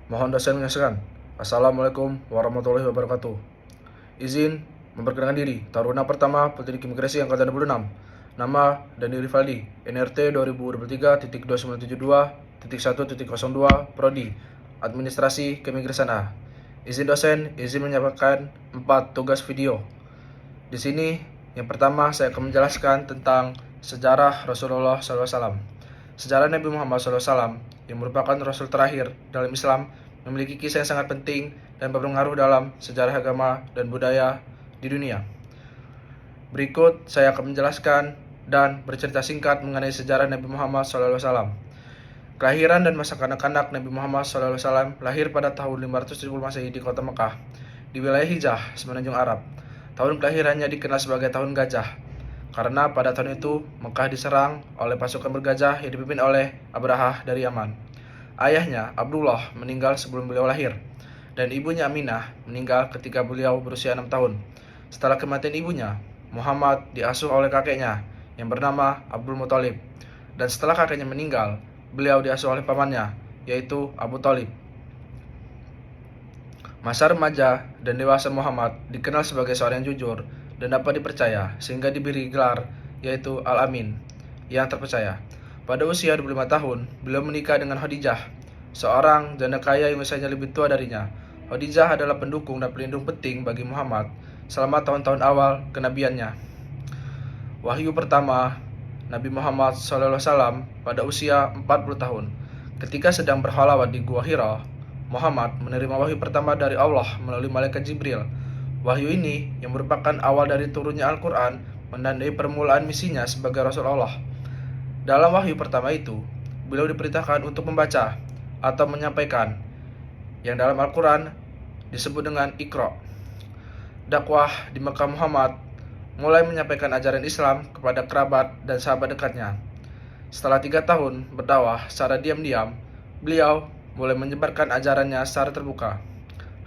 Mohon dosen menyaksikan. Assalamualaikum warahmatullahi wabarakatuh. Izin memperkenalkan diri. Taruna pertama Penyelidik Imigrasi Angkatan 26. Nama Dani Rivaldi, NRT 2023.2972.1.02, Prodi Administrasi Keimigrasian A. Izin dosen, izin menyampaikan 4 tugas video. Di sini yang pertama saya akan menjelaskan tentang sejarah Rasulullah SAW. Sejarah Nabi Muhammad SAW yang merupakan Rasul terakhir dalam Islam memiliki kisah yang sangat penting dan berpengaruh dalam sejarah agama dan budaya di dunia. Berikut saya akan menjelaskan dan bercerita singkat mengenai sejarah Nabi Muhammad SAW. Kelahiran dan masa kanak-kanak Nabi Muhammad SAW lahir pada tahun 570 Masehi di kota Mekah, di wilayah Hijaz, semenanjung Arab. Tahun kelahirannya dikenal sebagai tahun gajah, karena pada tahun itu Mekah diserang oleh pasukan bergajah yang dipimpin oleh Abrahah dari Yaman. Ayahnya, Abdullah, meninggal sebelum beliau lahir, dan ibunya Aminah meninggal ketika beliau berusia 6 tahun. Setelah kematian ibunya, Muhammad diasuh oleh kakeknya yang bernama Abdul Muthalib, dan setelah kakeknya meninggal, beliau diasuh oleh pamannya, yaitu Abu Thalib. Masa remaja dan dewasa Muhammad dikenal sebagai seorang yang jujur dan dapat dipercaya, sehingga diberi gelar yaitu Al-Amin, yang terpercaya. Pada usia 25 tahun, beliau menikah dengan Khadijah, seorang janda kaya yang usianya lebih tua darinya. Khadijah adalah pendukung dan pelindung penting bagi Muhammad selama tahun-tahun awal kenabiannya. Wahyu pertama Nabi Muhammad SAW pada usia 40 tahun. Ketika sedang berkhalwat di Gua Hira, Muhammad menerima wahyu pertama dari Allah melalui malaikat Jibril. Wahyu ini yang merupakan awal dari turunnya Al-Quran menandai permulaan misinya sebagai Rasul Allah. Dalam wahyu pertama itu, beliau diperintahkan untuk membaca atau menyampaikan yang dalam Al-Quran disebut dengan Iqra. Dakwah di Mekah Muhammad mulai menyampaikan ajaran Islam kepada kerabat dan sahabat dekatnya. Setelah 3 tahun berdakwah secara diam-diam, beliau mulai menyebarkan ajarannya secara terbuka.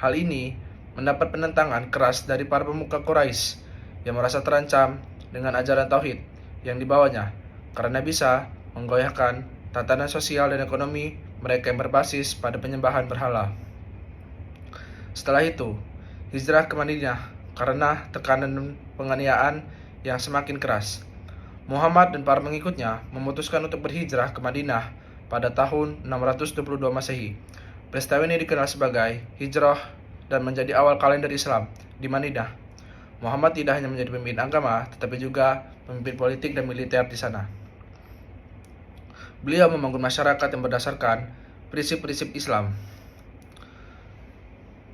Hal ini mendapat penentangan keras dari para pemuka Quraisy yang merasa terancam dengan ajaran tauhid yang dibawanya, karena bisa menggoyahkan tatanan sosial dan ekonomi mereka yang berbasis pada penyembahan berhala. Setelah itu, hijrah ke Madinah karena tekanan penganiayaan yang semakin keras. Muhammad dan para pengikutnya memutuskan untuk berhijrah ke Madinah pada tahun 622 Masehi. Peristiwa ini dikenal sebagai hijrah dan menjadi awal kalender Islam di Madinah. Muhammad tidak hanya menjadi pemimpin agama, tetapi juga pemimpin politik dan militer di sana. Beliau membangun masyarakat yang berdasarkan prinsip-prinsip Islam.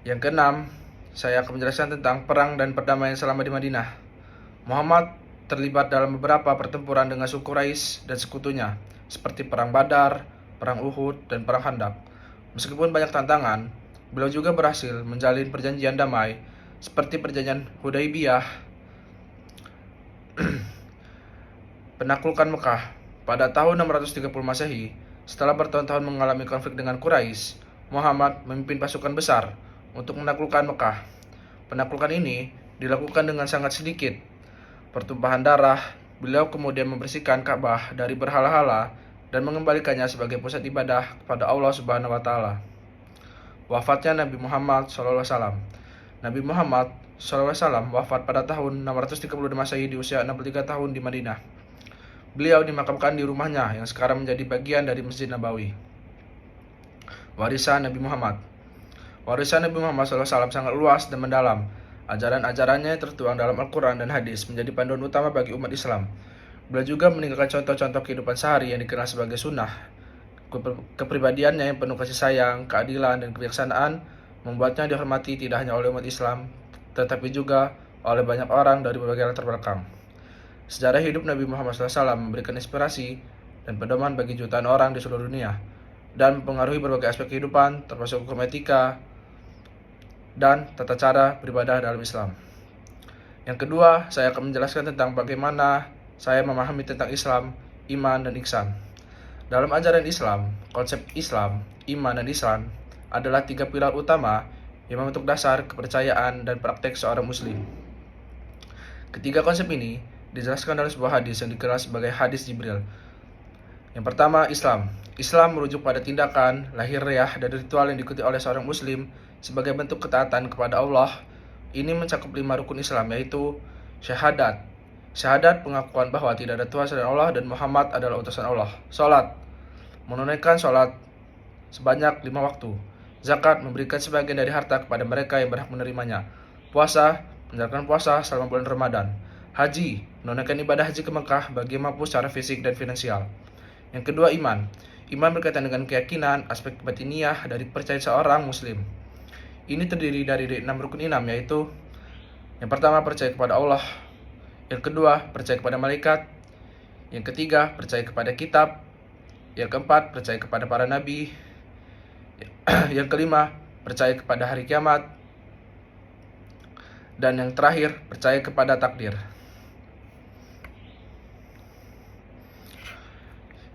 Yang keenam, saya akan menjelaskan tentang perang dan perdamaian selama di Madinah. Muhammad terlibat dalam beberapa pertempuran dengan suku Quraisy dan sekutunya, seperti perang Badar, perang Uhud, dan perang Khandaq. Meskipun banyak tantangan, beliau juga berhasil menjalin perjanjian damai seperti perjanjian Hudaybiyah, penaklukan Mekah pada tahun 630 Masehi. Setelah bertahun-tahun mengalami konflik dengan Quraisy, Muhammad memimpin pasukan besar untuk menaklukkan Mekah. Penaklukan ini dilakukan dengan sangat sedikit pertumpahan darah. Beliau kemudian membersihkan Ka'bah dari berhala-hala dan mengembalikannya sebagai pusat ibadah kepada Allah Subhanahu wa taala. Wafatnya Nabi Muhammad SAW. Nabi Muhammad SAW wafat pada tahun 632 Masehi di usia 63 tahun di Madinah. Beliau dimakamkan di rumahnya yang sekarang menjadi bagian dari Masjid Nabawi. Warisan Nabi Muhammad. Warisan Nabi Muhammad SAW sangat luas dan mendalam. Ajaran-ajarannya yang tertuang dalam Al-Quran dan hadis menjadi panduan utama bagi umat Islam. Beliau juga meninggalkan contoh-contoh kehidupan sehari yang dikenal sebagai sunnah. Kepribadiannya yang penuh kasih sayang, keadilan, dan kebijaksanaan membuatnya dihormati tidak hanya oleh umat Islam, tetapi juga oleh banyak orang dari berbagai latar belakang. Sejarah hidup Nabi Muhammad SAW memberikan inspirasi dan pedoman bagi jutaan orang di seluruh dunia, dan mempengaruhi berbagai aspek kehidupan, termasuk hukum etika dan tata cara beribadah dalam Islam. Yang kedua, saya akan menjelaskan tentang bagaimana saya memahami tentang Islam, iman, dan ihsan. Dalam ajaran Islam, konsep Islam, iman, dan ihsan adalah 3 pilar utama yang membentuk dasar kepercayaan dan praktek seorang muslim. Ketiga konsep ini dijelaskan dalam sebuah hadis yang dikenal sebagai hadis Jibril. Yang pertama, Islam. Islam merujuk pada tindakan, lahiriah, dan ritual yang diikuti oleh seorang muslim sebagai bentuk ketaatan kepada Allah. Ini mencakup 5 rukun Islam, yaitu syahadat. Syahadat pengakuan bahwa tidak ada Tuhan selain Allah dan Muhammad adalah utusan Allah. Salat, menunaikan salat sebanyak 5 waktu. Zakat, memberikan sebagian dari harta kepada mereka yang berhak menerimanya. Puasa, menjalankan puasa selama bulan Ramadan. Haji, menunaikan ibadah haji ke Mekah bagi yang mampu secara fisik dan finansial. Yang kedua, iman. Iman berkaitan dengan keyakinan, aspek batiniah dari kepercayaan seorang muslim. Ini terdiri dari 6 rukun Islam, yaitu yang pertama, percaya kepada Allah. Yang kedua, percaya kepada malaikat. Yang ketiga, percaya kepada kitab. Yang keempat, percaya kepada para nabi. Yang kelima, percaya kepada hari kiamat. Dan yang terakhir, percaya kepada takdir.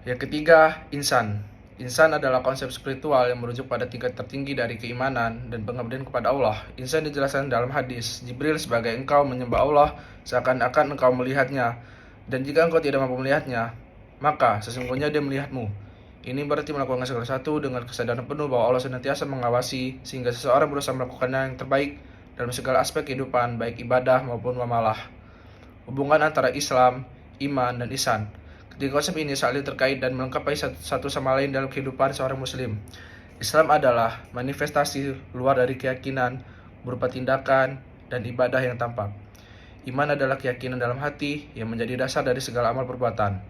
Yang ketiga, insan. Insan adalah konsep spiritual yang merujuk pada tingkat tertinggi dari keimanan dan pengabdian kepada Allah. Insan dijelaskan dalam hadis Jibril sebagai engkau menyembah Allah seakan-akan engkau melihatnya, dan jika engkau tidak mampu melihatnya, maka sesungguhnya dia melihatmu. Ini berarti melakukan segala sesuatu dengan kesadaran penuh bahwa Allah senantiasa mengawasi, sehingga seseorang berusaha melakukan yang terbaik dalam segala aspek kehidupan, baik ibadah maupun muamalah. Hubungan antara Islam, iman, dan ihsan. Ketiga konsep ini saling terkait dan melengkapi satu sama lain dalam kehidupan seorang muslim. Islam adalah manifestasi luar dari keyakinan berupa tindakan dan ibadah yang tampak. Iman adalah keyakinan dalam hati yang menjadi dasar dari segala amal perbuatan.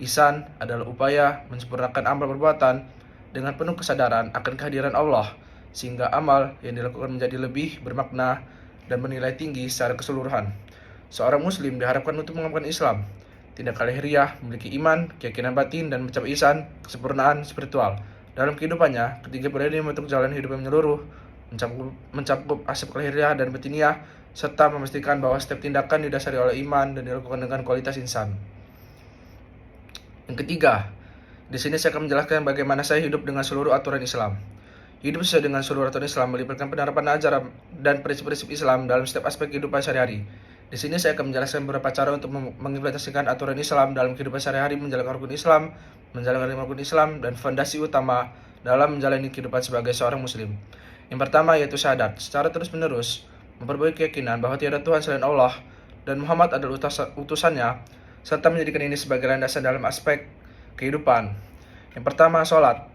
Ihsan adalah upaya menyempurnakan amal perbuatan dengan penuh kesadaran akan kehadiran Allah, sehingga amal yang dilakukan menjadi lebih bermakna dan bernilai tinggi secara keseluruhan. Seorang muslim diharapkan untuk mengamalkan Islam, tindakan lahiriah, memiliki iman, keyakinan batin, dan mencapai ihsan, kesempurnaan spiritual. Dalam kehidupannya, ketiga pilihan ini membentuk jalan hidup yang menyeluruh, mencakup aspek lahiriah dan batiniah, serta memastikan bahwa setiap tindakan didasari oleh iman dan dilakukan dengan kualitas insan. Yang ketiga, di sini saya akan menjelaskan bagaimana saya hidup dengan seluruh aturan Islam. Hidup sesuai dengan seluruh aturan Islam melibatkan penerapan ajaran dan prinsip-prinsip Islam dalam setiap aspek kehidupan sehari-hari. Di sini saya akan menjelaskan beberapa cara untuk mengimplementasikan aturan Islam dalam kehidupan sehari-hari, menjalankan rukun Islam, menjalankan 5 rukun Islam, dan fondasi utama dalam menjalani kehidupan sebagai seorang muslim. Yang pertama yaitu syahadat. Secara terus-menerus memperbaiki keyakinan bahwa tiada Tuhan selain Allah dan Muhammad adalah utusannya, serta menjadikan ini sebagai landasan dalam aspek kehidupan. Yang pertama, sholat.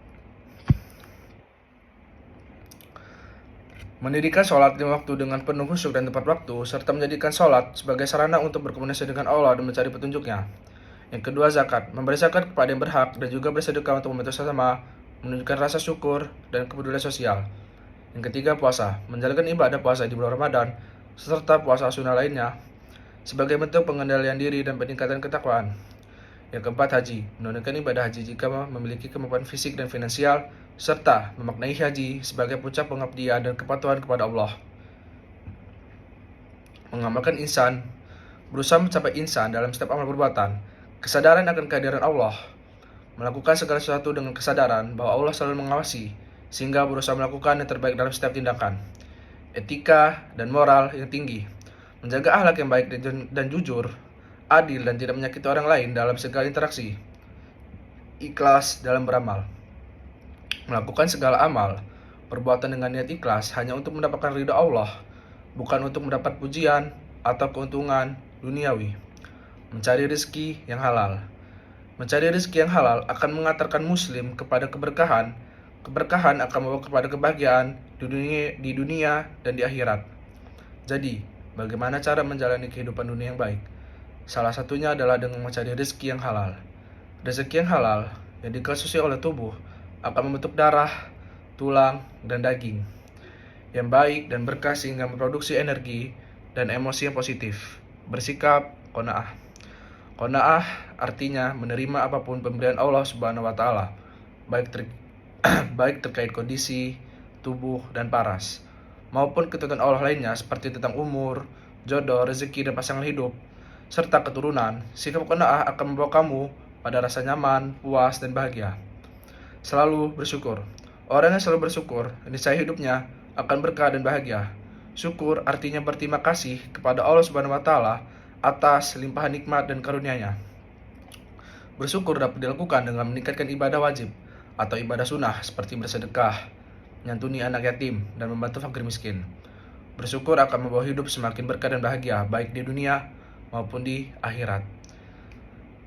Mendirikan sholat 5 waktu dengan penuh khusyuk dan tepat waktu, serta menjadikan sholat sebagai sarana untuk berkomunikasi dengan Allah dan mencari petunjuknya. Yang kedua, zakat. Memberi zakat kepada yang berhak dan juga bersedekah untuk membantu sesama, menunjukkan rasa syukur dan kepedulian sosial. Yang ketiga, puasa. Menjalankan ibadah puasa di bulan Ramadan, serta puasa sunnah lainnya, sebagai bentuk pengendalian diri dan peningkatan ketakwaan. Yang keempat, haji. Menunaikan ibadah haji jika memiliki kemampuan fisik dan finansial, serta memaknai haji sebagai puncak pengabdian dan kepatuhan kepada Allah. Mengamalkan insan. Berusaha mencapai insan dalam setiap amal perbuatan. Kesadaran akan kehadiran Allah. Melakukan segala sesuatu dengan kesadaran bahwa Allah selalu mengawasi, sehingga berusaha melakukan yang terbaik dalam setiap tindakan. Etika dan moral yang tinggi. Menjaga akhlak yang baik dan jujur, adil dan tidak menyakiti orang lain dalam segala interaksi. Ikhlas dalam beramal. Melakukan segala amal, perbuatan dengan niat ikhlas hanya untuk mendapatkan ridha Allah, bukan untuk mendapat pujian atau keuntungan duniawi. Mencari rezeki yang halal. Mencari rezeki yang halal akan mengantarkan muslim kepada keberkahan. Keberkahan akan membawa kepada kebahagiaan di dunia dan di akhirat. Jadi, bagaimana cara menjalani kehidupan dunia yang baik? Salah satunya adalah dengan mencari rezeki yang halal. Rezeki yang halal yang dikonsumsi oleh tubuh akan membentuk darah, tulang, dan daging yang baik dan berkah sehingga memproduksi energi dan emosi yang positif. Bersikap qanaah. Qanaah artinya menerima apapun pemberian Allah Subhanahu wa taala, baik terkait kondisi, tubuh, dan paras, maupun ketentuan Allah lainnya seperti tentang umur, jodoh, rezeki, dan pasangan hidup, serta keturunan. Sikap qanaah akan membawa kamu pada rasa nyaman, puas, dan bahagia. Selalu bersyukur. Orang yang selalu bersyukur, niscaya hidupnya akan berkah dan bahagia. Syukur artinya berterima kasih kepada Allah Subhanahu wa taala atas limpahan nikmat dan karunia-Nya. Bersyukur dapat dilakukan dengan meningkatkan ibadah wajib. atau ibadah sunnah seperti bersedekah, menyantuni anak yatim, dan membantu fakir miskin. Bersyukur akan membawa hidup semakin berkah dan bahagia, baik di dunia maupun di akhirat.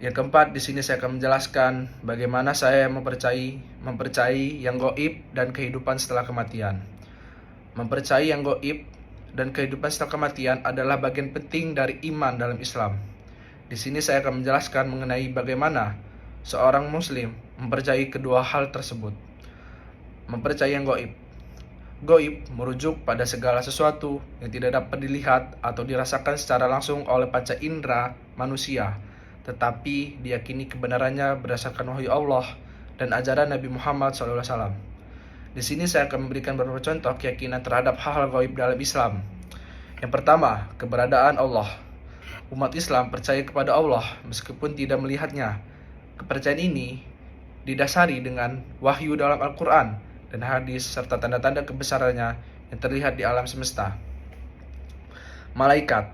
Yang keempat, di sini saya akan menjelaskan bagaimana saya mempercayai yang gaib dan kehidupan setelah kematian. Mempercayai yang gaib dan kehidupan setelah kematian adalah bagian penting dari iman dalam Islam. Di sini saya akan menjelaskan mengenai bagaimana seorang muslim mempercayai kedua hal tersebut. Mempercayai yang gaib. Gaib merujuk pada segala sesuatu yang tidak dapat dilihat atau dirasakan secara langsung oleh panca indera manusia, tetapi diyakini kebenarannya berdasarkan wahyu Allah dan ajaran Nabi Muhammad SAW. Di sini saya akan memberikan beberapa contoh keyakinan terhadap hal-hal gaib dalam Islam. Yang pertama, keberadaan Allah. Umat Islam percaya kepada Allah meskipun tidak melihatnya. Kepercayaan ini didasari dengan wahyu dalam Al-Quran dan hadis serta tanda-tanda kebesarannya yang terlihat di alam semesta. Malaikat.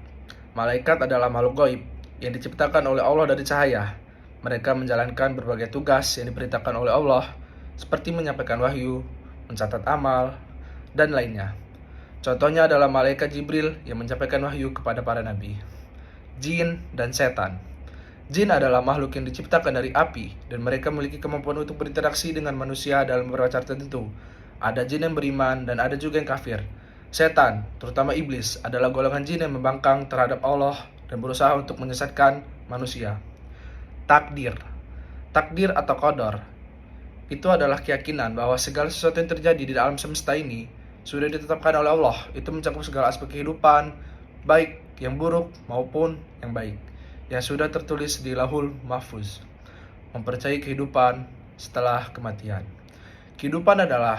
Malaikat adalah makhluk gaib yang diciptakan oleh Allah dari cahaya. Mereka menjalankan berbagai tugas yang diperintahkan oleh Allah, seperti menyampaikan wahyu, mencatat amal, dan lainnya. Contohnya adalah malaikat Jibril yang menyampaikan wahyu kepada para nabi. Jin dan setan. Jin adalah makhluk yang diciptakan dari api, dan mereka memiliki kemampuan untuk berinteraksi dengan manusia dalam beberapa cara tertentu. Ada jin yang beriman dan ada juga yang kafir. Setan, terutama iblis, adalah golongan jin yang membangkang terhadap Allah dan berusaha untuk menyesatkan manusia. Takdir. Takdir atau qadar itu adalah keyakinan bahwa segala sesuatu yang terjadi di alam semesta ini sudah ditetapkan oleh Allah. Itu mencakup segala aspek kehidupan, baik yang buruk maupun yang baik, yang sudah tertulis di Lauhul Mahfuz. Mempercayai kehidupan setelah kematian. Kehidupan adalah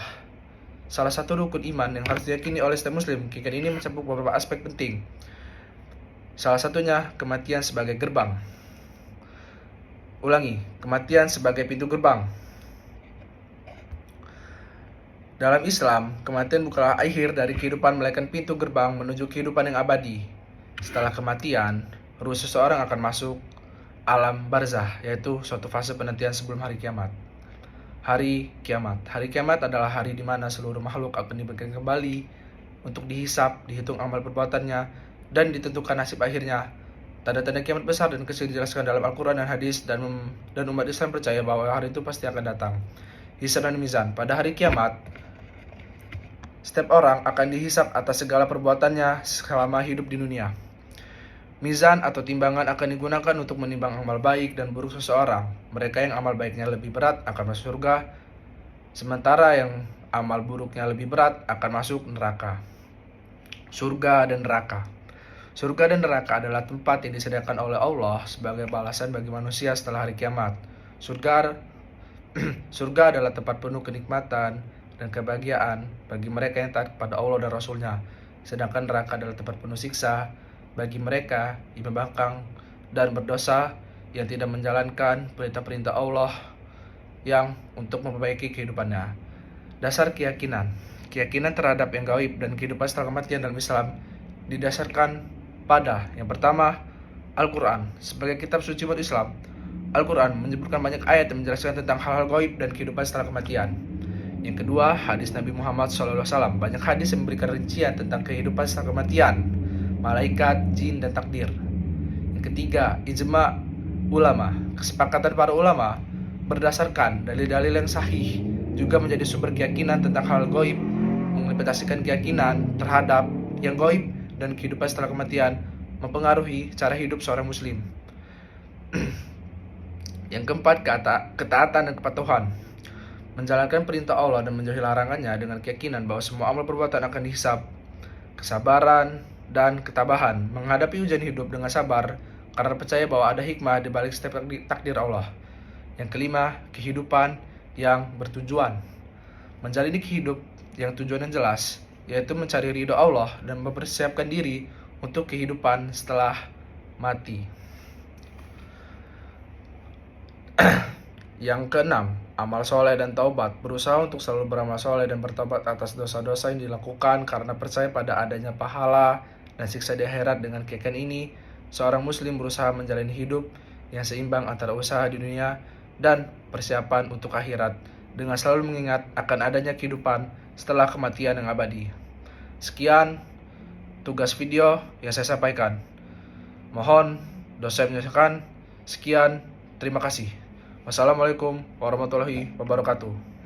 salah satu rukun iman yang harus diyakini oleh setiap muslim. Keyakinan ini mencakup beberapa aspek penting. Salah satunya kematian sebagai gerbang. Ulangi, kematian sebagai pintu gerbang. Dalam Islam, kematian bukanlah akhir dari kehidupan, melainkan pintu gerbang menuju kehidupan yang abadi. Setelah kematian, ruh seseorang akan masuk alam barzah, yaitu suatu fase penantian sebelum hari kiamat. Hari kiamat. Hari kiamat adalah hari di mana seluruh makhluk akan diberikan kembali untuk dihisap, dihitung amal perbuatannya, dan ditentukan nasib akhirnya. Tanda-tanda kiamat besar dan kecil dijelaskan dalam Al-Quran dan hadis, dan umat Islam percaya bahwa hari itu pasti akan datang. Hisab dan mizan. Pada hari kiamat, setiap orang akan dihisap atas segala perbuatannya selama hidup di dunia. Mizan atau timbangan akan digunakan untuk menimbang amal baik dan buruk seseorang. Mereka yang amal baiknya lebih berat akan masuk surga, sementara yang amal buruknya lebih berat akan masuk neraka. Surga dan neraka. Surga dan neraka adalah tempat yang disediakan oleh Allah sebagai balasan bagi manusia setelah hari kiamat. Surga adalah tempat penuh kenikmatan dan kebahagiaan bagi mereka yang taat kepada Allah dan Rasul-Nya. Sedangkan neraka adalah tempat penuh siksa bagi mereka yang membangkang dan berdosa, yang tidak menjalankan perintah-perintah Allah yang untuk memperbaiki kehidupannya. Dasar keyakinan. Keyakinan terhadap yang gaib dan kehidupan setelah kematian dalam Islam didasarkan pada yang pertama, Al-Quran. Sebagai kitab suci umat Islam, Al-Quran menyebutkan banyak ayat yang menjelaskan tentang hal-hal gaib dan kehidupan setelah kematian. Yang kedua, hadis Nabi Muhammad SAW. Banyak hadis yang memberikan rincian tentang kehidupan setelah kematian, malaikat, jin, dan takdir. Yang ketiga, ijma ulama. Kesepakatan para ulama berdasarkan dalil-dalil yang sahih juga menjadi sumber keyakinan tentang hal gaib, mengimplementasikan keyakinan terhadap yang gaib dan kehidupan setelah kematian mempengaruhi cara hidup seorang muslim. Yang keempat, ketaatan dan kepatuhan. Menjalankan perintah Allah dan menjauhi larangannya dengan keyakinan bahwa semua amal perbuatan akan dihisab. Kesabaran dan ketabahan menghadapi ujian hidup dengan sabar karena percaya bahwa ada hikmah di balik setiap takdir Allah. Yang kelima, kehidupan yang bertujuan. Menjalani hidup yang tujuan yang jelas, yaitu mencari ridho Allah dan mempersiapkan diri untuk kehidupan setelah mati. Yang keenam, amal soleh dan taubat. Berusaha untuk selalu beramal soleh dan bertobat atas dosa-dosa yang dilakukan karena percaya pada adanya pahala dan siksa di akhirat. Dengan keyakinan ini, seorang muslim berusaha menjalani hidup yang seimbang antara usaha di dunia dan persiapan untuk akhirat dengan selalu mengingat akan adanya kehidupan setelah kematian yang abadi. Sekian tugas video yang saya sampaikan. Mohon dosa menyelesaikan. Sekian, terima kasih. Wassalamualaikum warahmatullahi wabarakatuh.